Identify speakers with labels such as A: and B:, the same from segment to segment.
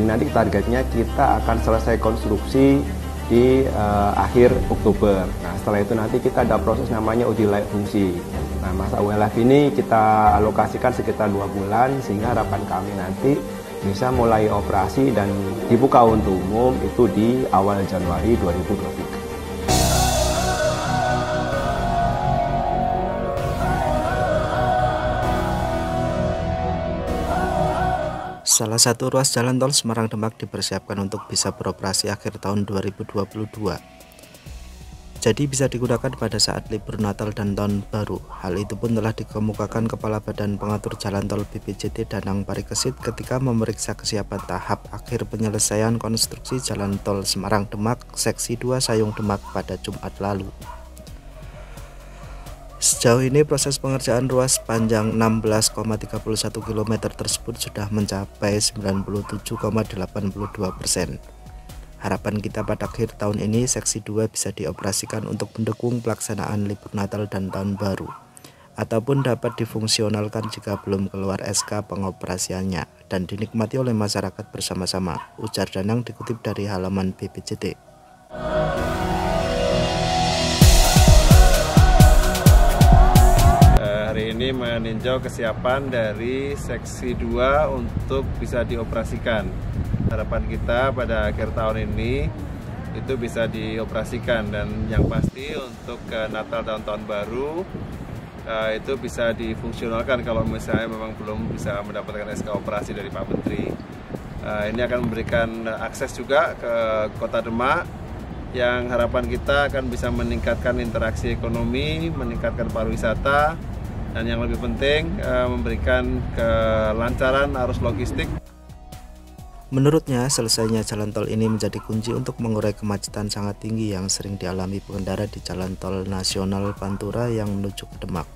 A: Jadi nanti targetnya kita akan selesai konstruksi di akhir Oktober. Nah, setelah itu nanti kita ada proses namanya uji layak fungsi. Nah, masa ULF ini kita alokasikan sekitar 2 bulan, sehingga harapan kami nanti bisa mulai operasi dan dibuka untuk umum itu di awal Januari 2023.
B: Salah satu ruas jalan tol Semarang-Demak dipersiapkan untuk bisa beroperasi akhir tahun 2022. Jadi bisa digunakan pada saat libur Natal dan Tahun Baru. Hal itu pun telah dikemukakan Kepala Badan Pengatur Jalan Tol BPJT Danang Parikesit ketika memeriksa kesiapan tahap akhir penyelesaian konstruksi Jalan Tol Semarang-Demak Seksi 2 Sayung Demak pada Jumat lalu. Sejauh ini proses pengerjaan ruas panjang 16,31 km tersebut sudah mencapai 97,82%. Harapan kita pada akhir tahun ini seksi 2 bisa dioperasikan untuk mendukung pelaksanaan libur Natal dan Tahun Baru, ataupun dapat difungsionalkan jika belum keluar SK pengoperasiannya dan dinikmati oleh masyarakat bersama-sama, ujar Danang dikutip dari halaman BPJT.
C: Hari ini meninjau kesiapan dari seksi 2 untuk bisa dioperasikan. Harapan kita pada akhir tahun ini itu bisa dioperasikan, dan yang pasti untuk Natal dan Tahun Baru itu bisa difungsionalkan kalau misalnya memang belum bisa mendapatkan SK operasi dari Pak Menteri. Ini akan memberikan akses juga ke Kota Demak yang harapan kita akan bisa meningkatkan interaksi ekonomi, meningkatkan pariwisata, dan yang lebih penting memberikan kelancaran arus logistik.
B: Menurutnya, selesainya jalan tol ini menjadi kunci untuk mengurai kemacetan sangat tinggi yang sering dialami pengendara di Jalan Tol Nasional Pantura yang menuju ke Demak.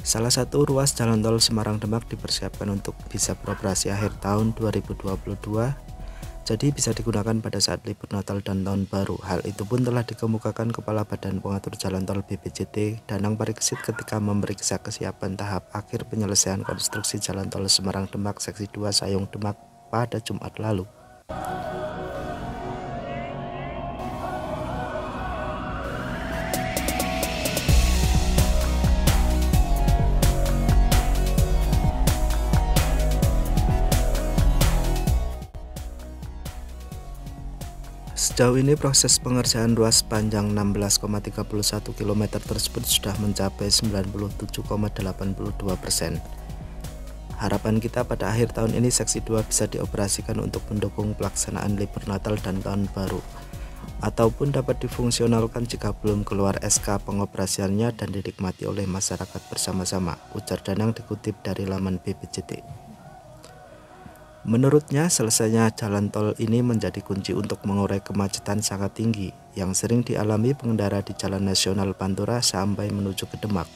B: Salah satu ruas jalan tol Semarang-Demak dipersiapkan untuk bisa beroperasi akhir tahun 2022. Jadi bisa digunakan pada saat libur Natal dan Tahun Baru. Hal itu pun telah dikemukakan Kepala Badan Pengatur Jalan Tol BPJT Danang Parikesit ketika memeriksa kesiapan tahap akhir penyelesaian konstruksi Jalan Tol Semarang-Demak Seksi 2 Sayung Demak pada Jumat lalu. Sejauh ini proses pengerjaan ruas panjang 16,31 km tersebut sudah mencapai 97,82%. Harapan kita pada akhir tahun ini seksi 2 bisa dioperasikan untuk mendukung pelaksanaan libur Natal dan Tahun Baru, ataupun dapat difungsionalkan jika belum keluar SK pengoperasiannya dan dinikmati oleh masyarakat bersama-sama, ujar Danang dikutip dari laman BPJT. Menurutnya, selesainya jalan tol ini menjadi kunci untuk mengurai kemacetan sangat tinggi yang sering dialami pengendara di Jalan Nasional Pantura sampai menuju ke Demak.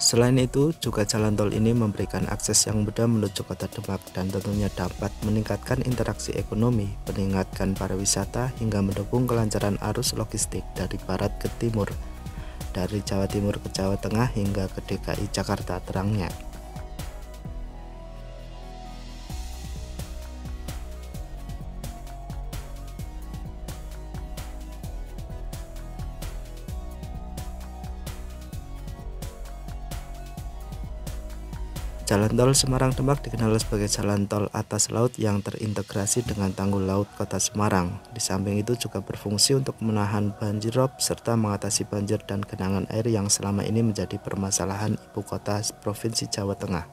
B: Selain itu, juga jalan tol ini memberikan akses yang mudah menuju Kota Demak dan tentunya dapat meningkatkan interaksi ekonomi, meningkatkan pariwisata, hingga mendukung kelancaran arus logistik dari barat ke timur, dari Jawa Timur ke Jawa Tengah hingga ke DKI Jakarta terangnya. Jalan tol Semarang-Demak dikenal sebagai jalan tol atas laut yang terintegrasi dengan tanggul laut Kota Semarang. Di samping itu juga berfungsi untuk menahan banjirop serta mengatasi banjir dan genangan air yang selama ini menjadi permasalahan ibu kota Provinsi Jawa Tengah.